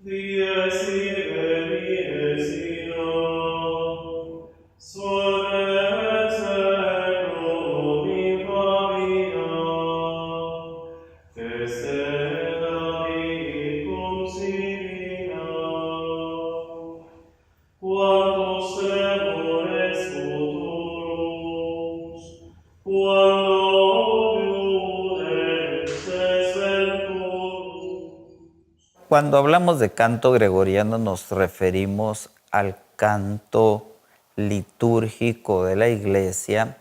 Dies irae sino, suae secum in famina, esse David cum simina, quantos semores futurus, quando iudex es venturus. Cuando hablamos de canto gregoriano nos referimos al canto litúrgico de la Iglesia,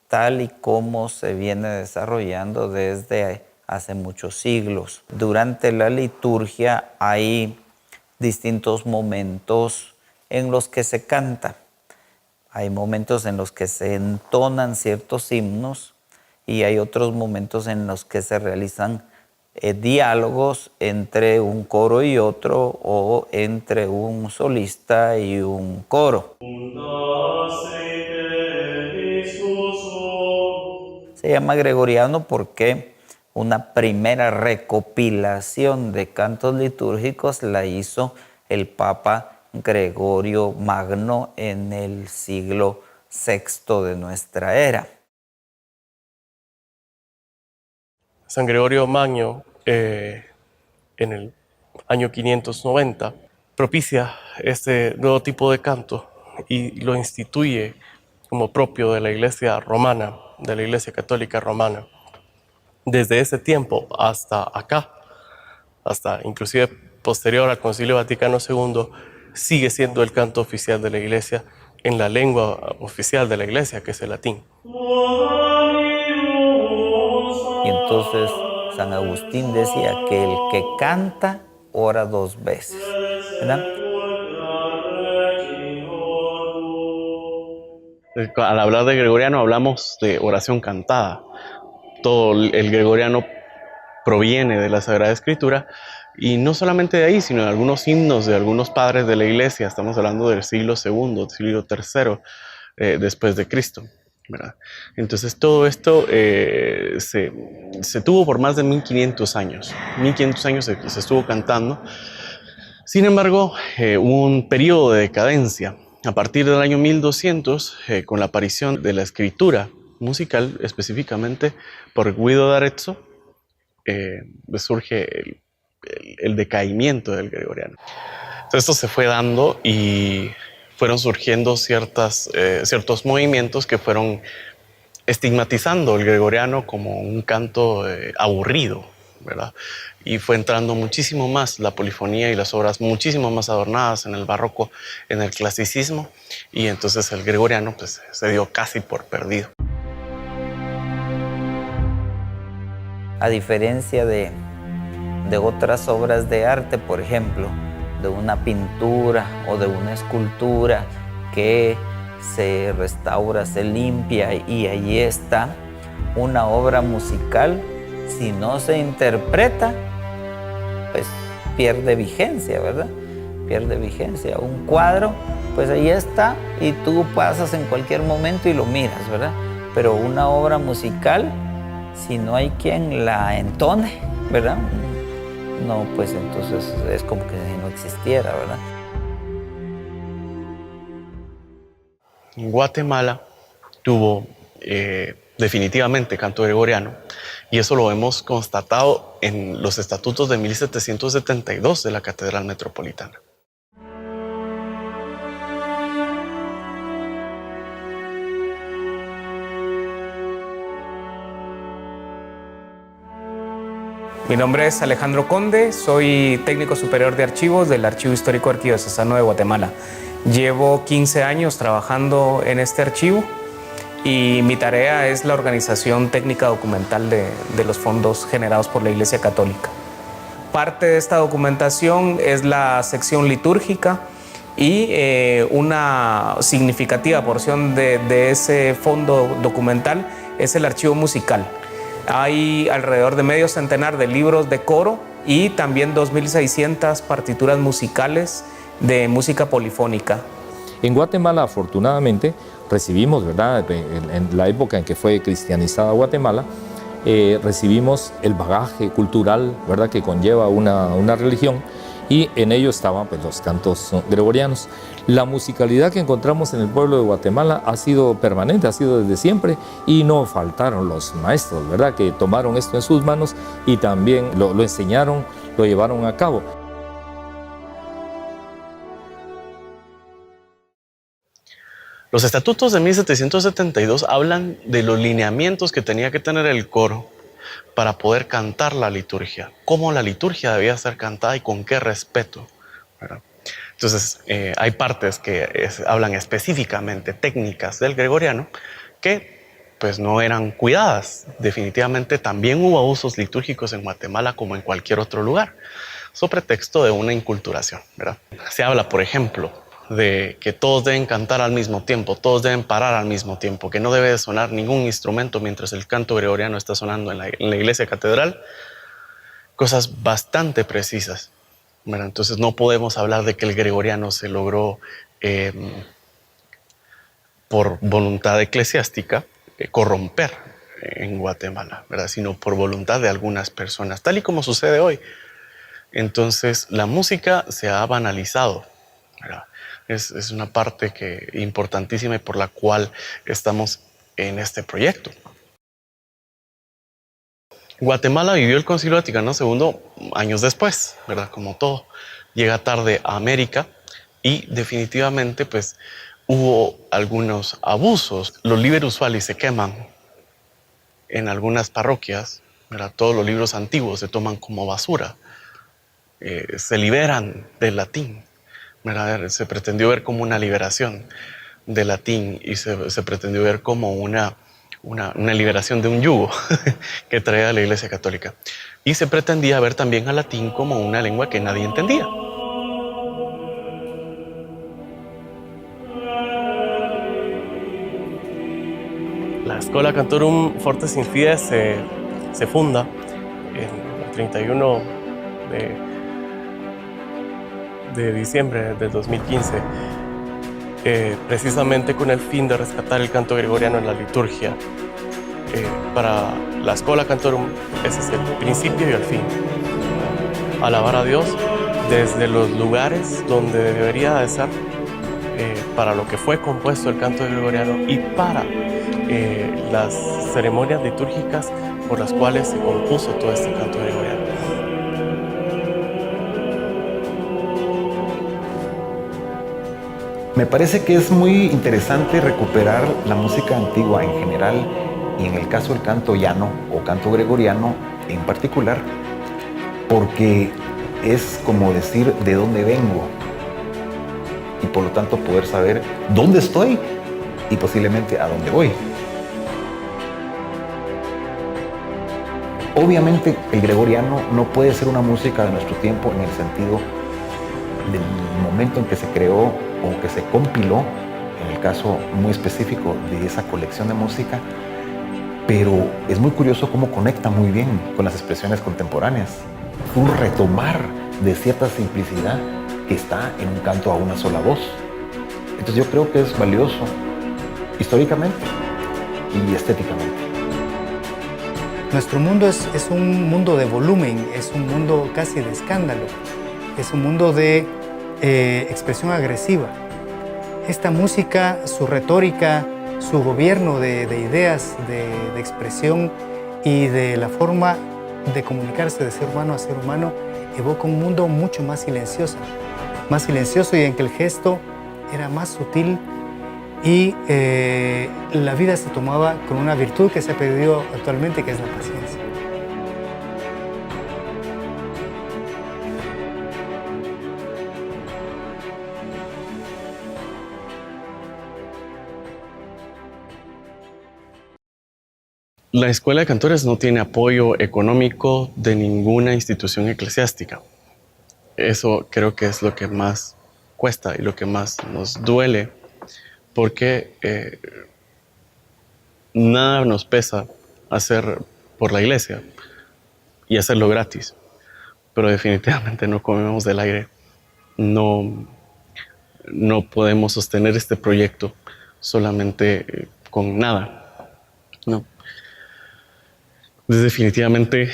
tal y como se viene desarrollando desde hace muchos siglos. Durante la liturgia hay distintos momentos en los que se canta. Hay momentos en los que se entonan ciertos himnos y hay otros momentos en los que se realizan diálogos entre un coro y otro o entre un solista y un coro. Se llama gregoriano porque una primera recopilación de cantos litúrgicos la hizo el Papa Gregorio Magno en el siglo VI de nuestra era. San Gregorio Magno, en el año 590, propicia este nuevo tipo de canto y lo instituye como propio de la Iglesia romana, de la Iglesia Católica Romana. Desde ese tiempo hasta acá, hasta inclusive posterior al Concilio Vaticano II, sigue siendo el canto oficial de la Iglesia en la lengua oficial de la Iglesia, que es el latín. Y entonces San Agustín decía que el que canta ora dos veces, ¿verdad? Al hablar de gregoriano hablamos de oración cantada. Todo el gregoriano proviene de la Sagrada Escritura y no solamente de ahí, sino de algunos himnos de algunos padres de la Iglesia. Estamos hablando del siglo II, siglo III después de Cristo, ¿verdad? Entonces todo esto se tuvo por más de 1500 años. 1500 años se estuvo cantando. Sin embargo, hubo un periodo de decadencia. A partir del año 1200, con la aparición de la escritura musical, específicamente por Guido d'Arezzo, surge el decaimiento del gregoriano. Entonces, esto se fue dando y fueron surgiendo ciertos movimientos que fueron estigmatizando el gregoriano como un canto aburrido, ¿verdad? Y fue entrando muchísimo más la polifonía y las obras muchísimo más adornadas en el barroco, en el clasicismo, y entonces el gregoriano pues, se dio casi por perdido. A diferencia de otras obras de arte, por ejemplo, de una pintura o de una escultura que se restaura, se limpia y allí está una obra musical, si no se interpreta, pues pierde vigencia, ¿verdad? Pierde vigencia. Un cuadro, pues ahí está y tú pasas en cualquier momento y lo miras, ¿verdad? Pero una obra musical, si no hay quien la entone, ¿verdad? No, pues entonces es como que si no existiera, ¿verdad? Guatemala tuvo definitivamente canto gregoriano, y eso lo hemos constatado en los estatutos de 1772 de la Catedral Metropolitana. Mi nombre es Alejandro Conde, soy técnico superior de archivos del Archivo Histórico Arquidiocesano de Guatemala. Llevo 15 años trabajando en este archivo y mi tarea es la organización técnica documental de los fondos generados por la Iglesia Católica. Parte de esta documentación es la sección litúrgica y una significativa porción de ese fondo documental es el archivo musical. Hay alrededor de medio centenar de libros de coro y también 2.600 partituras musicales de música polifónica. En Guatemala, afortunadamente, recibimos, ¿verdad? En la época en que fue cristianizada Guatemala, recibimos el bagaje cultural, ¿verdad?, que conlleva una religión, y en ello estaban pues, los cantos gregorianos. La musicalidad que encontramos en el pueblo de Guatemala ha sido permanente, ha sido desde siempre, y no faltaron los maestros, ¿verdad?, que tomaron esto en sus manos y también lo enseñaron, lo llevaron a cabo. Los estatutos de 1772 hablan de los lineamientos que tenía que tener el coro para poder cantar la liturgia, cómo la liturgia debía ser cantada y con qué respeto, ¿verdad? Entonces, hay partes que hablan específicamente técnicas del gregoriano que pues no eran cuidadas. Definitivamente también hubo abusos litúrgicos en Guatemala como en cualquier otro lugar, sobre pretexto de una inculturación, ¿verdad? Se habla, por ejemplo, de que todos deben cantar al mismo tiempo, todos deben parar al mismo tiempo, que no debe de sonar ningún instrumento mientras el canto gregoriano está sonando en la iglesia catedral. Cosas bastante precisas, ¿verdad? Entonces no podemos hablar de que el gregoriano se logró por voluntad eclesiástica corromper en Guatemala, ¿verdad?, sino por voluntad de algunas personas, tal y como sucede hoy. Entonces la música se ha banalizado, ¿verdad? Es una parte importantísima y por la cual estamos en este proyecto. Guatemala vivió el Concilio Vaticano II años después, ¿verdad? Como todo, llega tarde a América y definitivamente pues hubo algunos abusos. Los libros usuales se queman en algunas parroquias, ¿verdad? Todos los libros antiguos se toman como basura, se liberan del latín, ¿verdad? Se pretendió ver como una liberación del latín y se pretendió ver como una liberación de un yugo que traía la Iglesia Católica. Y se pretendía ver también al latín como una lengua que nadie entendía. La Schola Cantorum Fortes in Fides se funda en el 31 de diciembre del 2015, precisamente con el fin de rescatar el canto gregoriano en la liturgia. Para la Schola Cantorum ese es el principio y el fin. Alabar a Dios desde los lugares donde debería de ser, para lo que fue compuesto el canto gregoriano y para las ceremonias litúrgicas por las cuales se compuso todo este canto gregoriano. Me parece que es muy interesante recuperar la música antigua en general y en el caso del canto llano o canto gregoriano en particular, porque es como decir de dónde vengo y por lo tanto poder saber dónde estoy y posiblemente a dónde voy. Obviamente el gregoriano no puede ser una música de nuestro tiempo en el sentido del momento en que se creó o que se compiló, en el caso muy específico de esa colección de música, pero es muy curioso cómo conecta muy bien con las expresiones contemporáneas. Un retomar de cierta simplicidad que está en un canto a una sola voz. Entonces yo creo que es valioso históricamente y estéticamente. Nuestro mundo es un mundo de volumen, es un mundo casi de escándalo, es un mundo de expresión agresiva. Esta música, su retórica, su gobierno de ideas, de expresión y de la forma de comunicarse de ser humano a ser humano, evoca un mundo mucho más silencioso y en que el gesto era más sutil y la vida se tomaba con una virtud que se ha perdido actualmente, que es la paciencia. La Escuela de Cantores no tiene apoyo económico de ninguna institución eclesiástica. Eso creo que es lo que más cuesta y lo que más nos duele, porque nada nos pesa hacer por la iglesia y hacerlo gratis, pero definitivamente no comemos del aire. No podemos sostener este proyecto solamente con nada. No. Definitivamente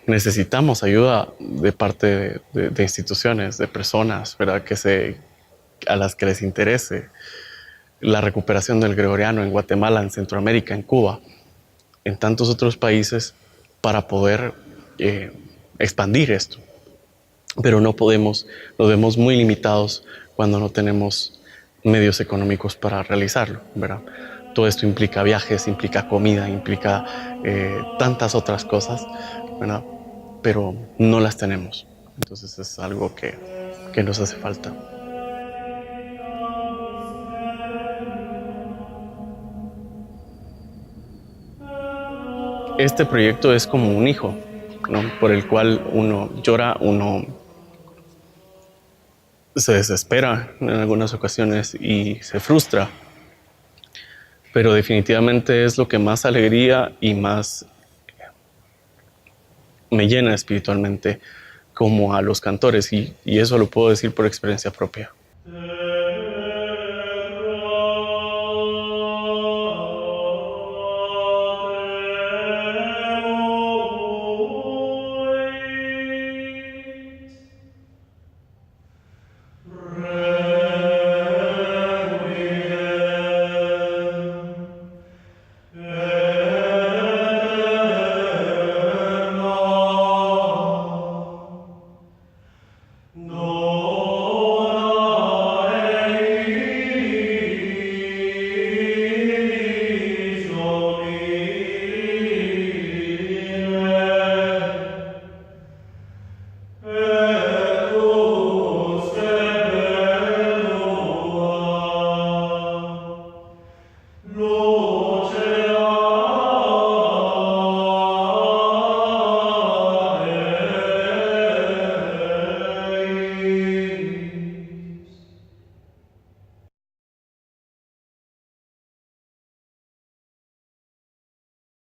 necesitamos ayuda de parte de instituciones, de personas, ¿verdad? A las que les interese la recuperación del gregoriano en Guatemala, en Centroamérica, en Cuba, en tantos otros países, para poder expandir esto. Pero no podemos, nos vemos muy limitados cuando no tenemos medios económicos para realizarlo, ¿verdad? Todo esto implica viajes, implica comida, implica tantas otras cosas, ¿verdad? Pero no las tenemos. Entonces es algo que nos hace falta. Este proyecto es como un hijo, ¿no? Por el cual uno llora, uno se desespera en algunas ocasiones y se frustra. Pero definitivamente es lo que más alegría y más me llena espiritualmente como a los cantores, y eso lo puedo decir por experiencia propia.